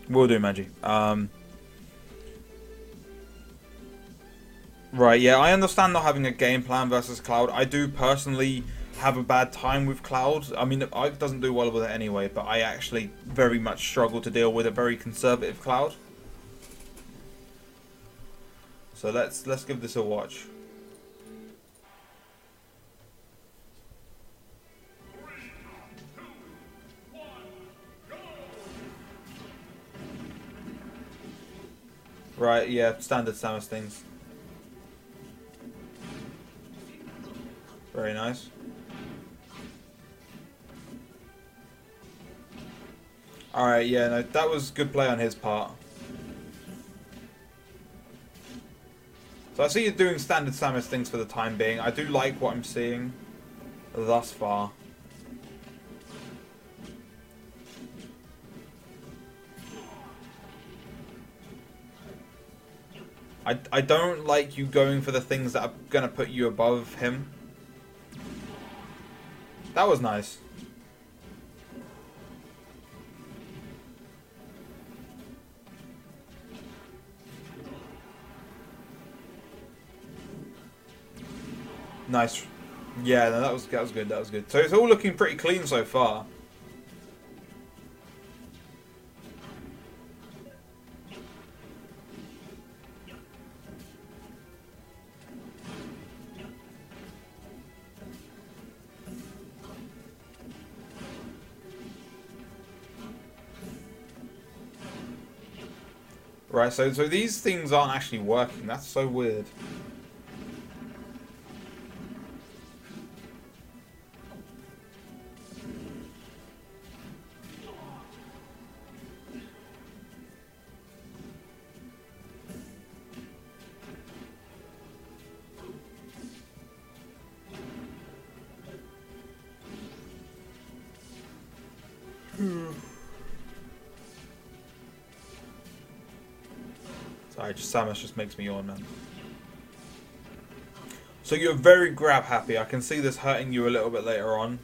Will do, Magi. Right, yeah, I understand not having a game plan versus Cloud. I do personally have a bad time with Cloud. I mean, Ike doesn't do well with it anyway, but I actually very much struggle to deal with a very conservative Cloud. So let's give this a watch. Right, yeah, standard Samus things. Very nice. Alright, yeah, no, that was good play on his part. So I see you doing standard Samus things for the time being. I do like what I'm seeing thus far. I don't like you going for the things that are going to put you above him. That was nice. Nice. Yeah, no, that was good. That was good. So it's all looking pretty clean so far. Right, so these things aren't actually working. That's so weird. Sorry, just Samus just makes me yawn, man. So you're very grab happy. I can see this hurting you a little bit later on.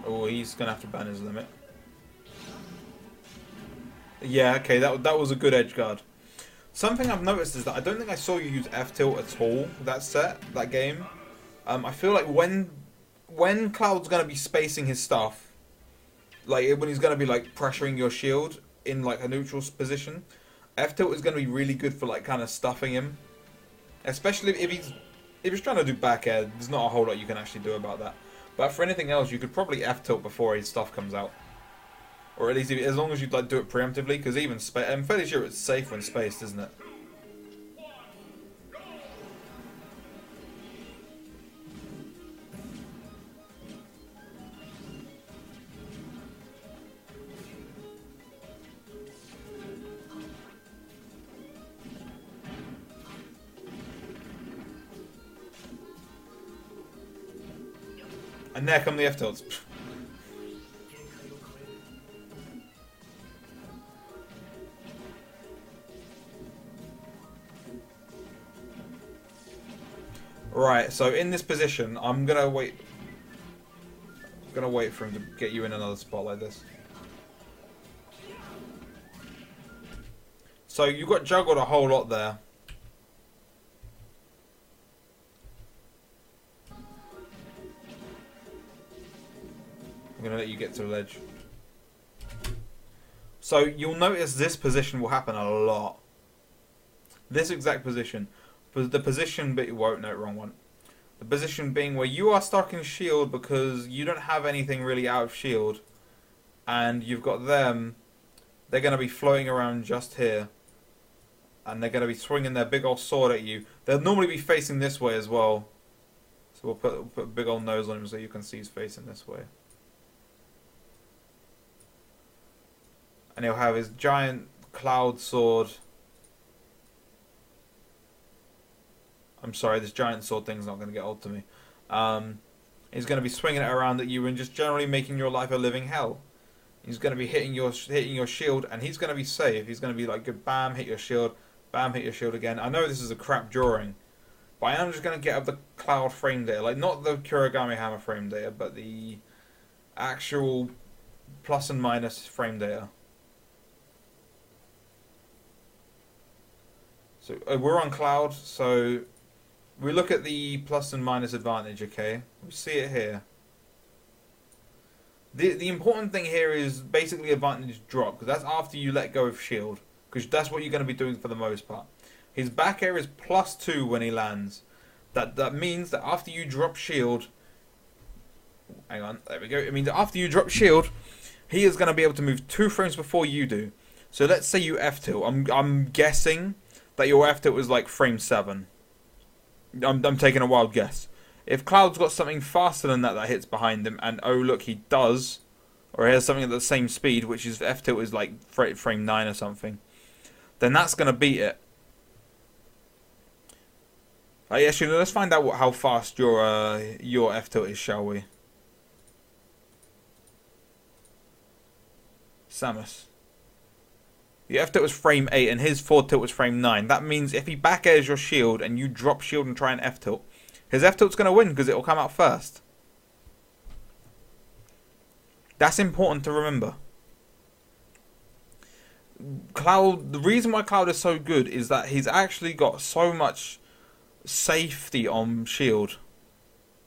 Oh, he's gonna have to ban his limit. Yeah, okay, that was a good edge guard. Something I've noticed is that I don't think I saw you use F tilt at all that game. I feel like when Cloud's gonna be spacing his stuff, like when he's gonna be like pressuring your shield in like a neutral position, F tilt is gonna be really good for like kind of stuffing him, especially if he's trying to do back air. There's not a whole lot you can actually do about that. But for anything else, you could probably F tilt before his stuff comes out. Or at least as long as you like do it preemptively, because even I'm fairly sure it's safe when spaced, isn't it? And there come the F tilts. Right, so in this position, I'm gonna wait. I'm gonna wait for him to get you in another spot like this. So you got juggled a whole lot there. I'm gonna let you get to the ledge. So you'll notice this position will happen a lot. This exact position. But the position bit won't, no, wrong one. The position being where you are stuck in shield because you don't have anything really out of shield. And you've got them. They're going to be floating around just here. And they're going to be swinging their big old sword at you. They'll normally be facing this way as well. So we'll put a big old nose on him so you can see he's facing this way. And he'll have his giant cloud sword. I'm sorry, this giant sword thing's not going to get old to me. He's going to be swinging it around at you and just generally making your life a living hell. He's going to be hitting your shield, and he's going to be safe. He's going to be like, good, bam, hit your shield, bam, hit your shield again. I know this is a crap drawing, but I am just going to get up the Cloud frame data. Like, not the Kurogami Hammer frame data, but the actual plus and minus frame data. So we're on Cloud, so we look at the plus and minus advantage, okay? We see it here. The important thing here is basically advantage drop, because that's after you let go of shield, because that's what you're going to be doing for the most part. His back air is +2 when he lands. That means that after you drop shield, hang on, there we go. It means that after you drop shield, he is going to be able to move 2 frames before you do. So let's say you F-tilt. I'm guessing that your F-tilt was like frame 7. I'm taking a wild guess. If Cloud's got something faster than that hits behind him, and oh look, he does, or he has something at the same speed, which is F-tilt is like frame 9 or something, then that's going to beat it. Actually, let's find out how fast your F-tilt is, shall we? Samus. Your F-tilt was frame 8 and his forward tilt was frame 9. That means if he back airs your shield and you drop shield and try and F-tilt, his F-tilt's going to win because it will come out first. That's important to remember. Cloud, the reason why Cloud is so good is that he's actually got so much safety on shield.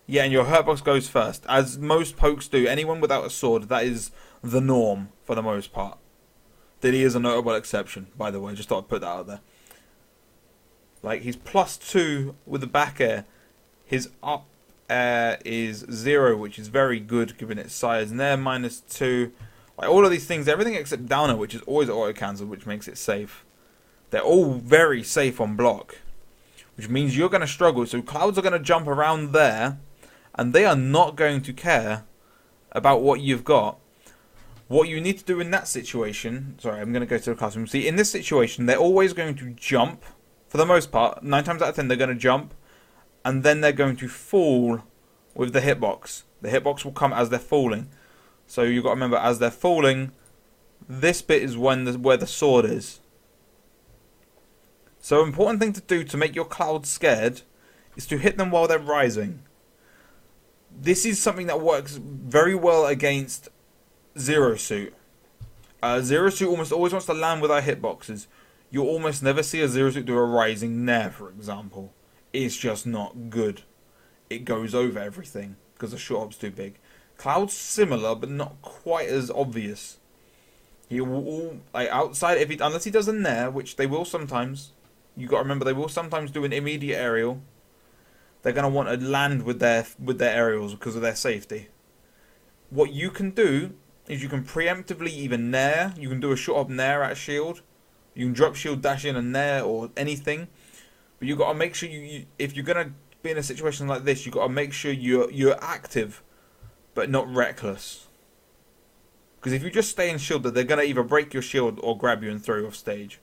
Yeah, and your hurt box goes first. As most pokes do, anyone without a sword, that is the norm for the most part. Diddy is a notable exception, by the way. Just thought I'd put that out there. Like, he's +2 with the back air. His up air is 0, which is very good given its size. And they're -2. Like, all of these things, everything except downer, which is always auto-cancel, which makes it safe. They're all very safe on block, which means you're going to struggle. So Clouds are going to jump around there, and they are not going to care about what you've got. What you need to do in that situation... Sorry, I'm going to go to the classroom. See, in this situation, they're always going to jump. For the most part, 9 times out of 10, they're going to jump. And then they're going to fall with the hitbox. The hitbox will come as they're falling. So you've got to remember, as they're falling, this bit is where the sword is. So important thing to do to make your Clouds scared is to hit them while they're rising. This is something that works very well against Zero Suit. Zero Suit almost always wants to land with our hitboxes. You'll almost never see a Zero Suit do a rising nair, for example. It's just not good. It goes over everything because the short hop's too big. Cloud's similar, but not quite as obvious. He will, like, outside, unless he does a nair, which they will sometimes. You got to remember, they will sometimes do an immediate aerial. They're going to want to land with their aerials because of their safety. What you can do is you can preemptively either nair. You can do a short hop nair at a shield. You can drop shield, dash in a nair or anything. But you got to make sure if you're going to be in a situation like this, you got to make sure you're active, but not reckless. Because if you just stay in shield, they're going to either break your shield or grab you and throw you off stage.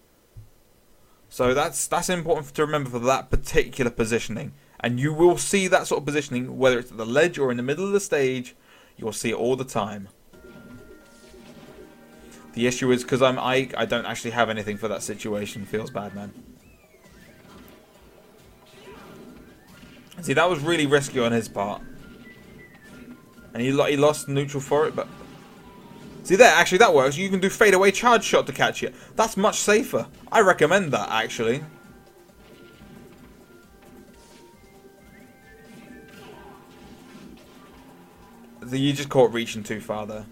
So that's important to remember for that particular positioning. And you will see that sort of positioning, whether it's at the ledge or in the middle of the stage. You'll see it all the time. The issue is because I'm Ike, I don't actually have anything for that situation. Feels bad, man. See, that was really risky on his part. And he lost neutral for it, but... See there, actually that works. You can do fade away charge shot to catch it. That's much safer. I recommend that, actually. You just caught reaching too far there.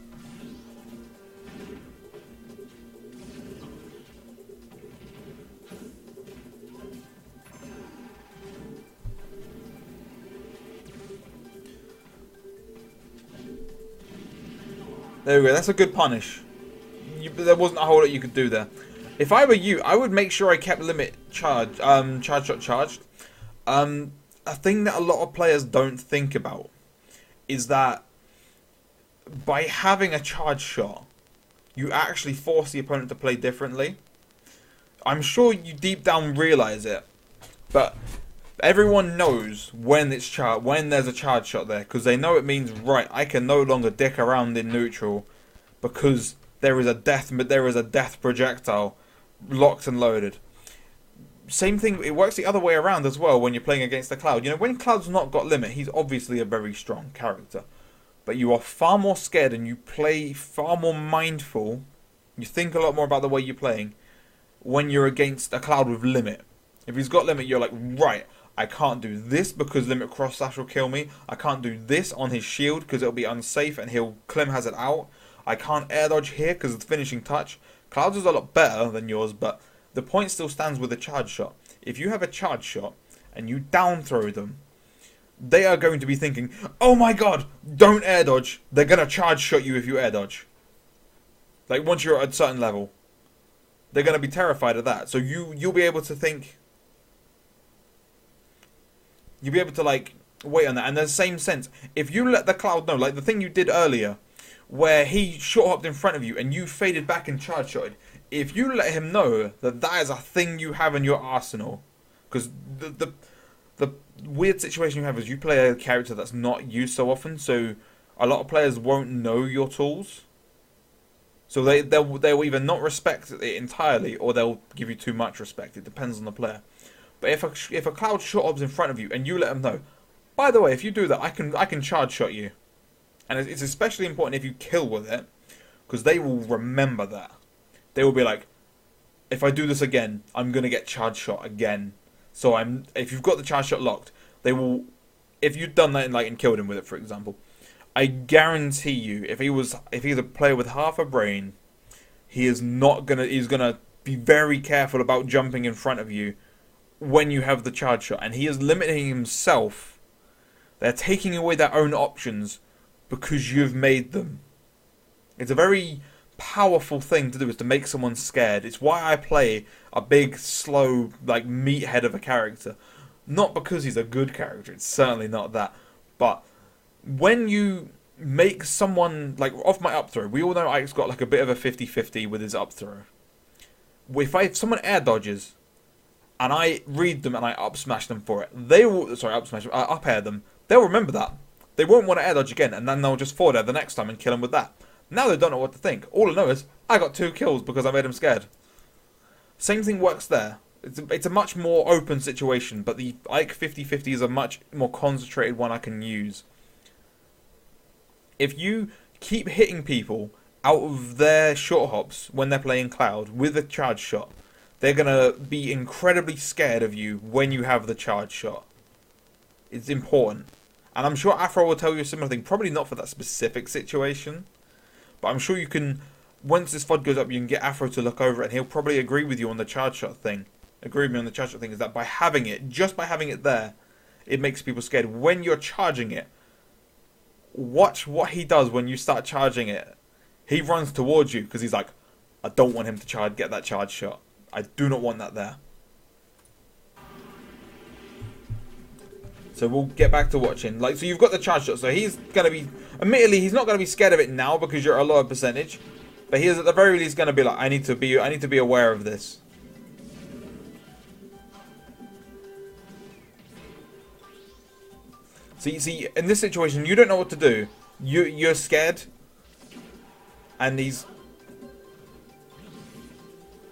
There we go, that's a good punish. There wasn't a whole lot you could do there. If I were you, I would make sure I kept limit charge shot charged. A thing that a lot of players don't think about is that by having a charge shot, you actually force the opponent to play differently. I'm sure you deep down realise it, but Everyone knows when when there's a charge shot there, because they know it means, right, I can no longer dick around in neutral because there is a death projectile locked and loaded. Same thing, it works the other way around as well when you're playing against the Cloud. You know, when Cloud's not got limit, he's obviously a very strong character. But you are far more scared and you play far more mindful. You think a lot more about the way you're playing when you're against a Cloud with limit. If he's got limit, you're like, right, I can't do this because limit cross slash will kill me. I can't do this on his shield because it'll be unsafe and he'll Clem has it out. I can't air dodge here because of the finishing touch. Cloud's is a lot better than yours, but the point still stands with a charge shot. If you have a charge shot and you down throw them, they are going to be thinking, oh my god, don't air dodge. They're going to charge shot you if you air dodge. Like, once you're at a certain level. They're going to be terrified of that. So you'll be able to think... You'll be able to, like, wait on that. And in the same sense, if you let the Cloud know, like the thing you did earlier, where he short hopped in front of you and you faded back and charge shotted, if you let him know that that is a thing you have in your arsenal, because the weird situation you have is you play a character that's not used so often, so a lot of players won't know your tools. So they'll either not respect it entirely, or they'll give you too much respect. It depends on the player. But if a Cloud short hobs in front of you and you let them know, by the way, if you do that, I can charge shot you, and it's especially important if you kill with it, because they will remember that. They will be like, if I do this again, I'm gonna get charge shot again. So if you've got the charge shot locked, they will. If you'd done that and killed him with it, for example, I guarantee you, if he's a player with half a brain, he's gonna be very careful about jumping in front of you when you have the charge shot, and he is limiting himself. They're taking away their own options because you've made them. It's a very powerful thing to do, is to make someone scared. It's why I play a big, slow, like, meathead of a character. Not because he's a good character, it's certainly not that. But when you make someone, like, off my up throw, we all know Ike's got like a bit of a 50-50 with his up throw. If someone air dodges, and I read them and I up smash them for it, up air them, they'll remember that. They won't want to air dodge again, and then they'll just forward air the next time and kill him with that. Now they don't know what to think. All I know is, I got 2 kills because I made him scared. Same thing works there. It's a much more open situation, but the Ike 50-50 is a much more concentrated one I can use. If you keep hitting people out of their short hops when they're playing Cloud with a charge shot, they're going to be incredibly scared of you when you have the charge shot. It's important. And I'm sure Afro will tell you a similar thing. Probably not for that specific situation. But I'm sure you can, once this FOD goes up, you can get Afro to look over it, and he'll probably agree with you on the charge shot thing. Agree with me on the charge shot thing, is that by having it, just by having it there, it makes people scared. When you're charging it, watch what he does when you start charging it. He runs towards you, because he's like, I don't want him to get that charge shot. I do not want that there. So we'll get back to watching. Like, so you've got the charge shot, so he's going to be... Admittedly, he's not going to be scared of it now because you're at a lower percentage. But he is at the very least going to be like, I need to be aware of this. See, in this situation, you don't know what to do. You're scared. And he's...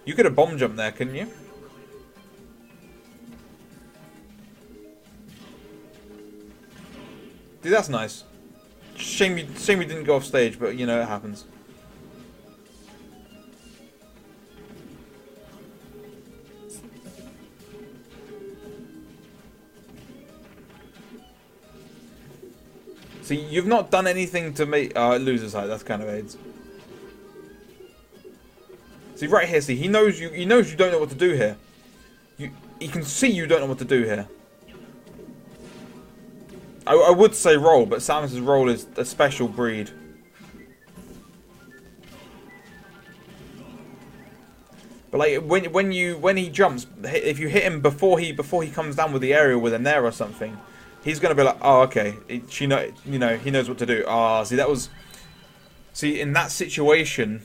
You could have bomb jumped there, couldn't you? Dude, that's nice. Shame we didn't go off stage, but you know, it happens. See, you've not done anything to make loser's height. That's kind of AIDS. See, right here, see, he knows you don't know what to do here. He can see you don't know what to do here. I would say roll, but Samus's roll is a special breed. But like when he jumps, if you hit him before he comes down with the aerial with a nair or something, he's gonna be like, oh okay, he knows what to do. Ah, see in that situation.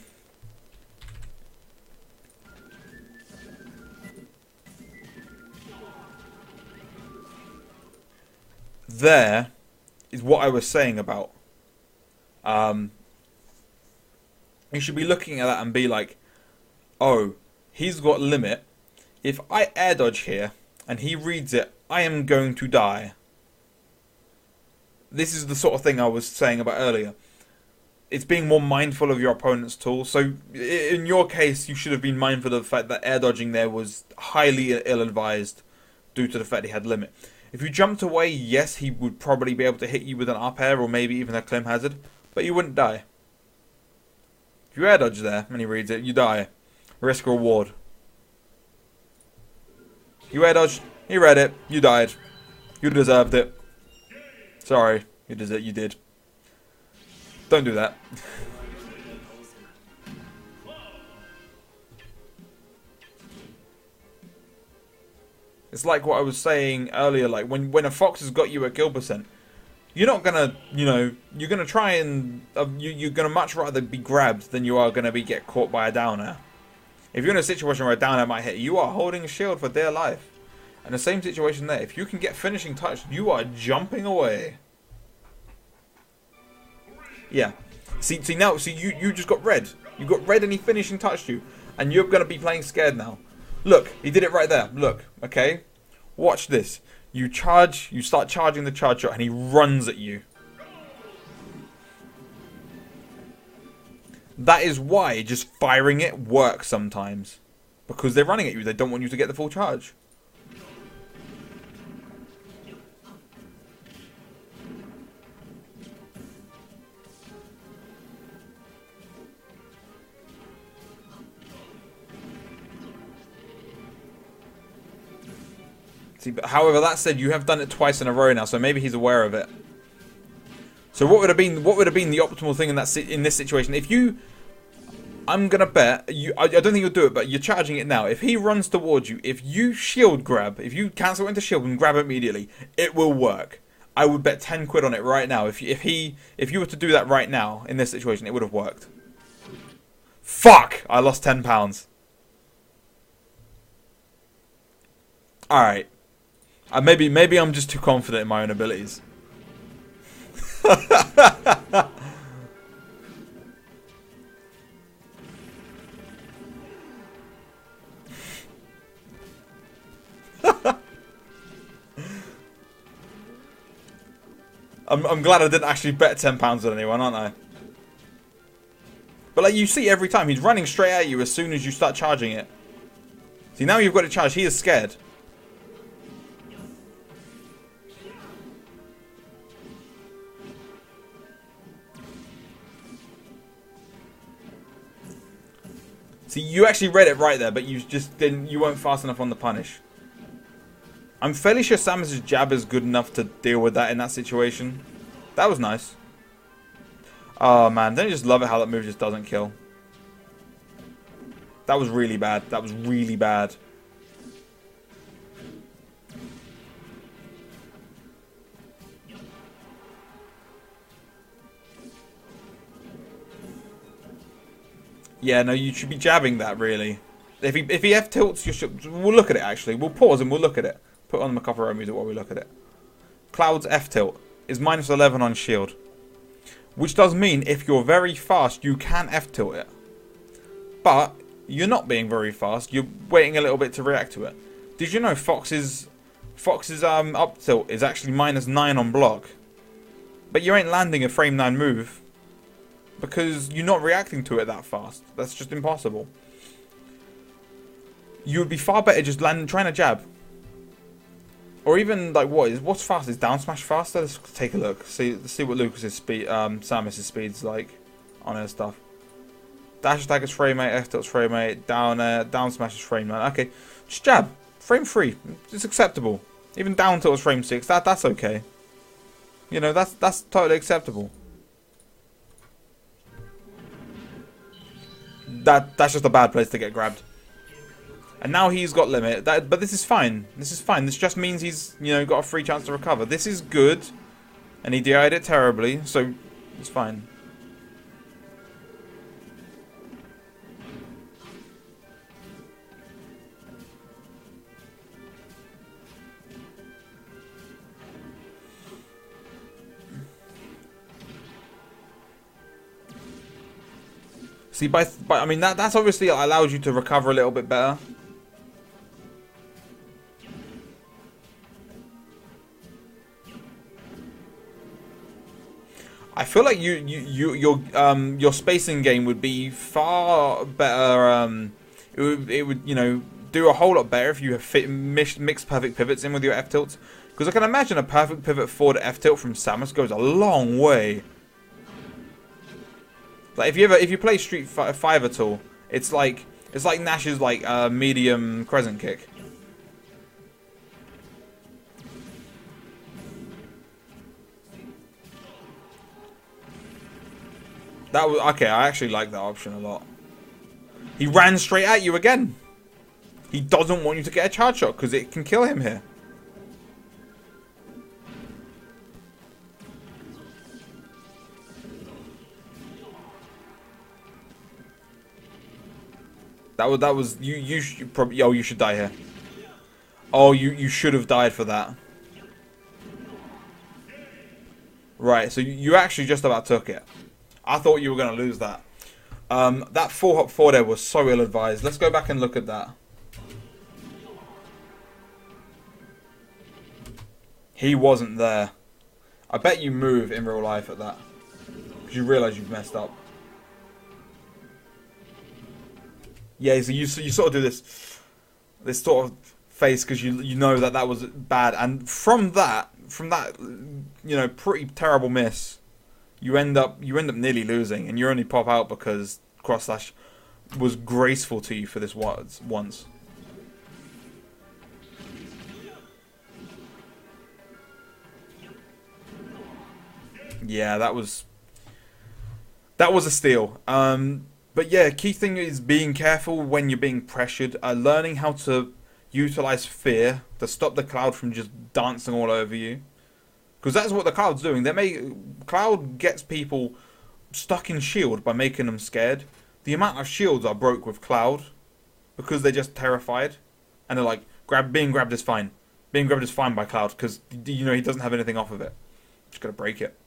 there is what I was saying about. Um, you should be looking at that and be like, oh, he's got limit. If I air dodge here and he reads it, I am going to die. This is the sort of thing I was saying about earlier. It's being more mindful of your opponent's tools. So in your case, you should have been mindful of the fact that air dodging there was highly ill-advised due to the fact he had limit. If you jumped away, yes, he would probably be able to hit you with an up air or maybe even a climb hazard, but you wouldn't die. If you air dodge there and he reads it, you die. Risk reward. You air dodged, he read it, you died. You deserved it. Sorry, you did. Don't do that. It's like what I was saying earlier, like when a fox has got you at kill percent, you're not gonna, you're gonna try and, you're gonna much rather be grabbed than you are gonna get caught by a downer. If you're in a situation where a downer might hit you, you are holding a shield for dear life. And the same situation there, if you can get finishing touch, you are jumping away. Yeah. See now, you just got red. You got red and he finishing touched you. And you're going to be playing scared now. Look, he did it right there. Look, okay? Watch this. You charge, you start charging the charge shot and he runs at you. That is why just firing it works sometimes. Because they're running at you. They don't want you to get the full charge. But however, that said, you have done it twice in a row now, so maybe he's aware of it. So what would have been the optimal thing in this situation? If you, I'm gonna bet you. I don't think you'll do it, but you're charging it now. If he runs towards you, if you shield grab, if you cancel into shield and grab immediately, it will work. I would bet 10 quid on it right now. If you were to do that right now in this situation, it would have worked. Fuck! I lost £10. All right. Maybe I'm just too confident in my own abilities. I'm glad I didn't actually bet £10 on anyone, aren't I? But like you see every time, he's running straight at you as soon as you start charging it. See, now you've got to charge, he is scared. See, you actually read it right there, but you just didn't. You weren't fast enough on the punish. I'm fairly sure Samus's jab is good enough to deal with that in that situation. That was nice. Oh man, don't you just love it how that move just doesn't kill? That was really bad. That was really bad. Yeah, no, you should be jabbing that, really. If he F-tilts, you should... We'll look at it, actually. We'll pause and we'll look at it. Put on the Makafaro music while we look at it. Cloud's F-tilt is -11 on shield. Which does mean if you're very fast, you can F-tilt it. But you're not being very fast. You're waiting a little bit to react to it. Did you know Fox's up tilt is actually -9 on block? But you ain't landing a frame 9 move. Because you're not reacting to it that fast. That's just impossible. You would be far better just trying to jab. Or even like what's fast? Is down smash faster? Let's take a look. See what Lucas's speed, Samus's speed's like on her stuff. Dash attack is frame 8, F tilt's frame 8, down smash is frame 9. Okay, just jab. Frame 3. It's acceptable. Even down tilt is frame 6. That's okay. You know, that's totally acceptable. That's just a bad place to get grabbed. And now he's got limit. But this is fine. This is fine. This just means he's, got a free chance to recover. This is good. And he DI'd it terribly, so it's fine. See, I mean, that's obviously allows you to recover a little bit better. I feel like your spacing game would be far better. It would you know do a whole lot better if you have mixed perfect pivots in with your F tilts. Because I can imagine a perfect pivot forward F tilt from Samus goes a long way. Like if you play Street 5 at all, it's like Nash's medium crescent kick. That was okay. I actually like that option a lot. He ran straight at you again. He doesn't want you to get a charge shot because it can kill him here. That was you should probably, oh, you should die here. Oh, you should have died for that. Right, so you actually just about took it. I thought you were going to lose that. That 4-hop 4 there was so ill-advised. Let's go back and look at that. He wasn't there. I bet you move in real life at that. Because you realise you've messed up. Yeah, so you sort of do this sort of face because you know that was bad. And from that, you know, pretty terrible miss, you end up nearly losing, and you only pop out because cross slash was graceful to you for this once. Yeah, that was a steal. But yeah, key thing is being careful when you're being pressured. Learning how to utilize fear to stop the Cloud from just dancing all over you. Because that's what the Cloud's doing. Cloud gets people stuck in shield by making them scared. The amount of shields are broke with Cloud because they're just terrified. And they're like, being grabbed is fine. Being grabbed is fine by Cloud because, you know, he doesn't have anything off of it. Just gotta break it.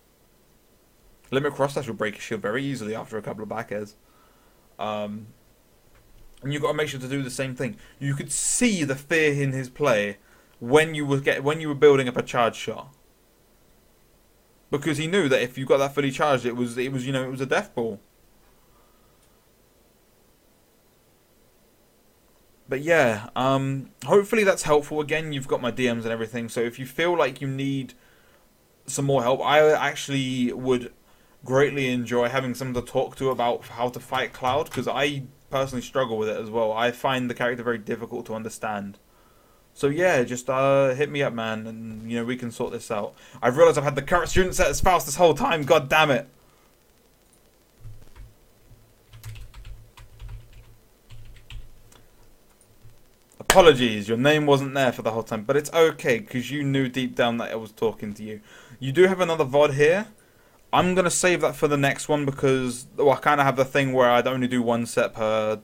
Limit cross slash will break your shield very easily after a couple of back airs. And you've got to make sure to do the same thing. You could see the fear in his play when you were building up a charge shot, because he knew that if you got that fully charged, it was a death ball. But yeah, hopefully that's helpful. Again, you've got my DMs and everything, so if you feel like you need some more help, I actually would greatly enjoy having someone to talk to about how to fight Cloud, because I personally struggle with it as well. I find the character very difficult to understand. So yeah, just hit me up, man, and you know we can sort this out. I've realised I've had the current student set as Faust this whole time. God damn it! Apologies, your name wasn't there for the whole time, but it's okay because you knew deep down that I was talking to you. You do have another VOD here. I'm going to save that for the next one because I kind of have the thing where I'd only do one set per